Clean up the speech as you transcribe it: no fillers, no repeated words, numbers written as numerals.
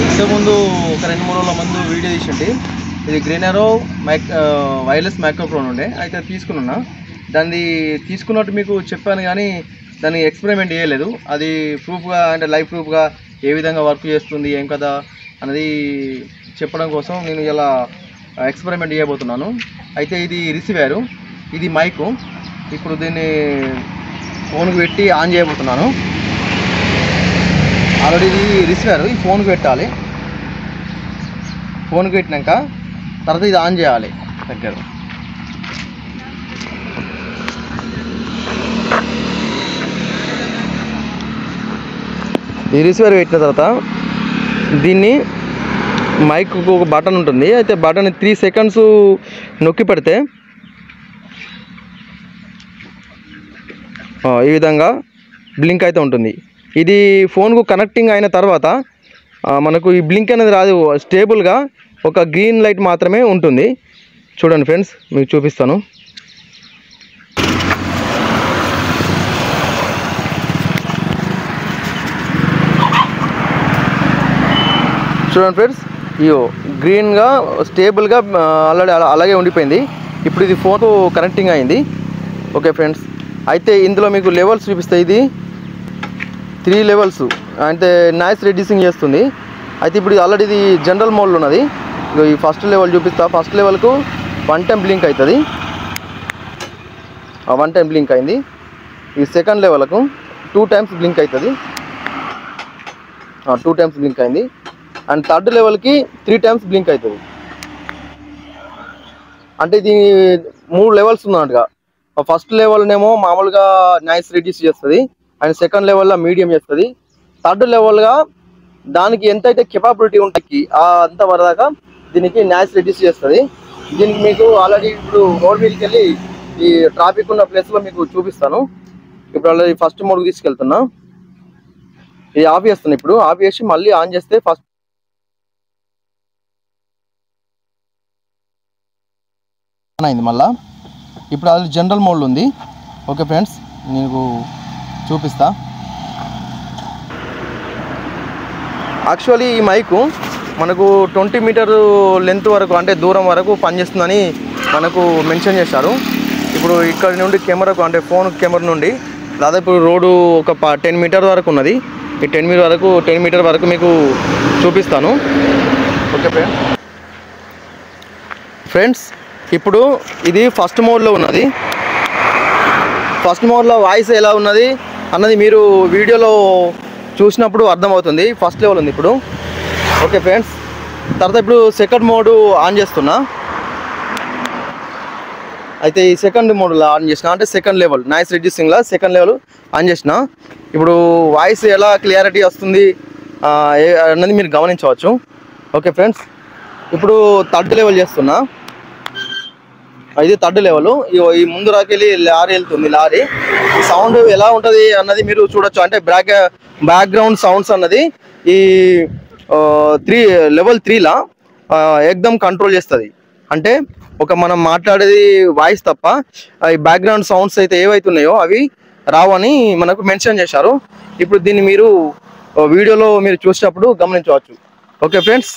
ఇంతకుముందు ఒక 2-3 రోజుల ముందు వీడియో తీసింటి. ఇది గ్రీనరో వైర్లెస్ మైక్రోఫోన్ ఉండే, అయితే తీసుకున్నా. దాన్ని తీసుకున్నట్టు మీకు చెప్పాను కానీ దాన్ని ఎక్స్పెరిమెంట్ చేయలేదు. అది ప్రూఫ్గా అంటే లైవ్ ప్రూఫ్గా ఏ విధంగా వర్క్ చేస్తుంది ఏం కదా అనేది చెప్పడం కోసం నేను ఇలా ఎక్స్పెరిమెంట్ చేయబోతున్నాను. అయితే ఇది రిసీవర్, ఇది మైకు. ఇప్పుడు దీన్ని ఫోన్కి పెట్టి ఆన్ చేయబోతున్నాను. ఆల్రెడీ ఇది రిసీవర్, ఈ ఫోన్కి పెట్టాలి. ఫోన్కి పెట్టినాక తర్వాత ఇది ఆన్ చేయాలి. దగ్గర ఈ రిసీవర్ పెట్టిన తర్వాత దీన్ని మైక్ ఒక బటన్ ఉంటుంది. అయితే బటన్ 3 సెకండ్స్ నొక్కి పెడితే ఈ విధంగా బ్లింక్ అయితే ఉంటుంది. ఇది ఫోన్కు కనెక్టింగ్ అయిన తర్వాత మనకు ఈ బ్లింక్ అనేది రాదు, స్టేబుల్గా ఒక గ్రీన్ లైట్ మాత్రమే ఉంటుంది. చూడండి ఫ్రెండ్స్, మీకు చూపిస్తాను. చూడండి ఫ్రెండ్స్, ఇయో గ్రీన్గా స్టేబుల్గా ఆల్రెడీ అలాగే ఉండిపోయింది. ఇప్పుడు ఇది ఫోన్కు కనెక్టింగ్ అయింది. ఓకే ఫ్రెండ్స్, అయితే ఇందులో మీకు లెవెల్స్ చూపిస్తాయి. ఇది 3 లెవెల్స్ అంటే నాయిస్ రెడ్యూసింగ్ చేస్తుంది. అయితే ఇప్పుడు ఆల్రెడీ ఇది జనరల్ మోడ్లో ఉన్నది. ఈ ఫస్ట్ లెవెల్ చూపిస్తా. ఫస్ట్ లెవెల్కు 1 టైం బ్లింక్ అవుతుంది, 1 టైం బ్లింక్ అయింది. ఈ సెకండ్ లెవెల్కు 2 టైమ్స్ బ్లింక్ అవుతుంది, 2 టైమ్స్ బ్లింక్ అయింది. అండ్ థర్డ్ లెవెల్కి 3 టైమ్స్ బ్లింక్ అవుతుంది. అంటే ఇది 3 లెవెల్స్ ఉన్నట్టుగా. ఫస్ట్ లెవెల్నేమో మామూలుగా నాయిస్ రెడ్యూస్ చేస్తుంది, అండ్ సెకండ్ లెవెల్లో మీడియం చేస్తుంది. థర్డ్ లెవెల్గా దానికి ఎంతైతే కెపాబిలిటీ ఉంటుంది అంతవరదాకా దీనికి నాయిస్ రెడ్యూస్ చేస్తుంది. దీనికి మీకు ఆల్రెడీ ఇప్పుడు రోడ్ మీదకి వెళ్ళి ఈ ట్రాఫిక్ ఉన్న ప్లేస్లో మీకు చూపిస్తాను. ఇప్పుడు ఆల్రెడీ ఫస్ట్ మోడ్కి తీసుకెళ్తున్నా. ఇది ఆఫ్ చేస్తున్నా. ఇప్పుడు ఆఫ్ చేసి మళ్ళీ ఆన్ చేస్తే ఫస్ట్ అయింది మళ్ళా. ఇప్పుడు అది జనరల్ మోడ్లో ఉంది. ఓకే ఫ్రెండ్స్, మీకు చూపిస్తా. యాక్చువల్లీ ఈ మైకు మనకు 20 మీటర్ లెంత్ వరకు అంటే దూరం వరకు పనిచేస్తుందని మనకు మెన్షన్ చేశారు. ఇప్పుడు ఇక్కడ నుండి కెమెరాకు అంటే ఫోన్ కెమెరా నుండి దాదాపు రోడ్డు ఒక 10 మీటర్ వరకు ఉన్నది. ఈ 10 మీటర్ వరకు మీకు చూపిస్తాను. ఓకే ఫ్రెండ్స్, ఇప్పుడు ఇది ఫస్ట్ మోడ్లో ఉన్నది. ఫస్ట్ మోడ్లో వాయిస్ ఎలా ఉన్నది అన్నది మీరు వీడియోలో చూసినప్పుడు అర్థమవుతుంది. ఫస్ట్ లెవెల్ ఉంది ఇప్పుడు. ఓకే ఫ్రెండ్స్, తర్వాత ఇప్పుడు సెకండ్ మోడ్ ఆన్ చేస్తున్నా. అయితే ఈ సెకండ్ మోడ్లో ఆన్ చేసిన అంటే సెకండ్ లెవెల్ నాయిస్ రెడ్యూసింగ్లో సెకండ్ లెవెల్ ఆన్ చేసిన. ఇప్పుడు వాయిస్ ఎలా క్లియారిటీ వస్తుంది అన్నది మీరు గమనించవచ్చు. ఓకే ఫ్రెండ్స్, ఇప్పుడు థర్డ్ లెవెల్ చేస్తున్నా. ఇది థర్డ్ లెవెల్. ఈ ముందు రాకెళ్ళి లారీ వెళ్తుంది. లారీ సౌండ్ ఎలా ఉంటుంది అన్నది మీరు చూడొచ్చు. అంటే బ్యాక్గ్రౌండ్ సౌండ్స్ అన్నది ఈ లెవెల్ 3లా ఏకదం కంట్రోల్ చేస్తుంది. అంటే ఒక మనం మాట్లాడేది వాయిస్ తప్ప ఈ బ్యాక్గ్రౌండ్ సౌండ్స్ అయితే ఏవైతున్నాయో అవి రావని మనకు మెన్షన్ చేశారు. ఇప్పుడు దీన్ని మీరు వీడియోలో మీరు చూసినప్పుడు గమనించవచ్చు. Okay friends.